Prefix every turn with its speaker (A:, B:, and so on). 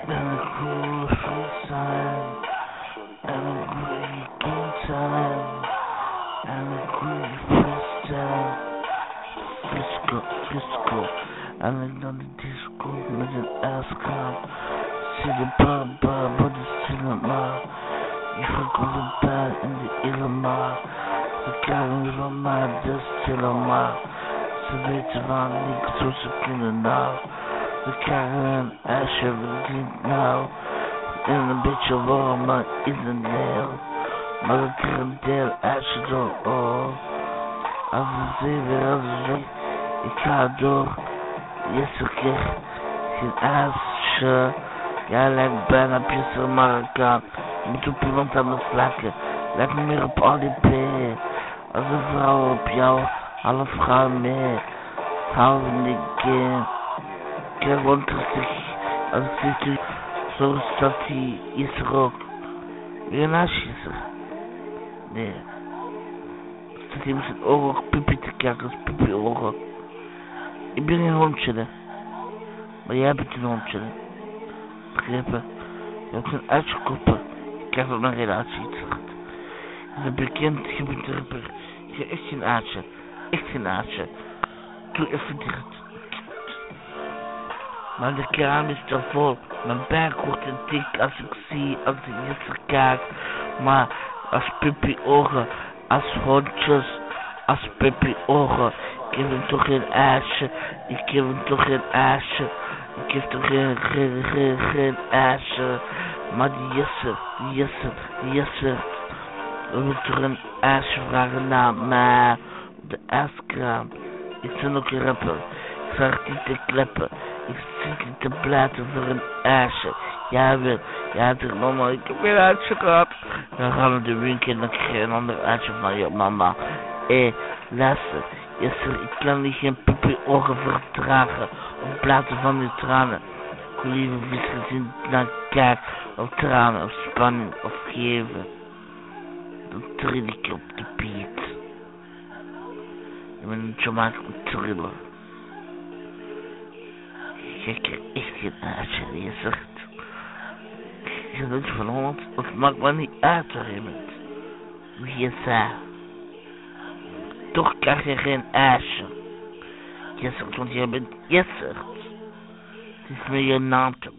A: En een coole vriend zijn. En een goede kind zijn. En een goede vriend zijn. Frisco. En ik dan de disco met een ijskraan. Zie de baba, body cinema. Je verkomt een pijn in de ilma. Ze krijgen niet van mij, dus helemaal. Ze weten van niks hoe ze kunnen nou. Ze krijgen een ijsje verdiend nou. En een beetje warm, maar is een deel. Maar dat is een deel ijsje door oor. Als ze zeven als ze zegt, ik ga door. Jesse krijgt geen ijsje. Jij lijkt bijna Pieter Marokkaan. Je moet op iemand anders lijken. Lijkt meer op Ali B. Als een vrouw op jou, half vrouw mee. Hou van die game. Kijk want als ik zit zo staat hij, is er ook. Weer naast is er. Nee. Staat hij met zijn ogen ook pipi te kijken, als pipi ogen. Ik ben geen hondje, hè. Maar jij bent een hondje, hè. Begrepen? Je hebt een uitgekoppen. Je krijgt ook nog geen uitziet. Je bent bekend, je bent rapper. Je hebt echt geen aardje. Echt geen aardje. Doe even dicht. Maar de kraan is te vol. Mijn buik wordt te dik als ik zie, als ik Jesse kijk. Maar als pipi ogen, als hondjes, als pipi ogen. Ik heb hem toch geen ijsje. Ik heb hem toch geen ijsje. Ik heb toch geen ijsje. Maar die Jesse. We moeten toch een ijsje vragen naar mij. De ijskraam. Ik ben ook een rapper. Ik vraag niet te kleppen. Ik zit niet te blijten voor een ijsje. Jij wil. Jij zegt mama, ik heb geen ijsje gehad. Dan gaan we naar de winkel en dan krijg je een ander ijsje van je mama. Luister. Jesse, ik kan niet geen pipi ogen verdragen. Op platen van die tranen. Ik wil liever visgezien naar kijk. Of tranen, of spanning, of geven. Dan trill ik op de beat. Ik ben een Jamaica om te trillen. Je krijgt echt geen uitje, je zegt. Je bent van Holland, het maakt me niet uit waar je bent. Wie je zei. Toch krijg je geen ijsje. Je zegt, want je bent Jesse. Het is meer je naam toch.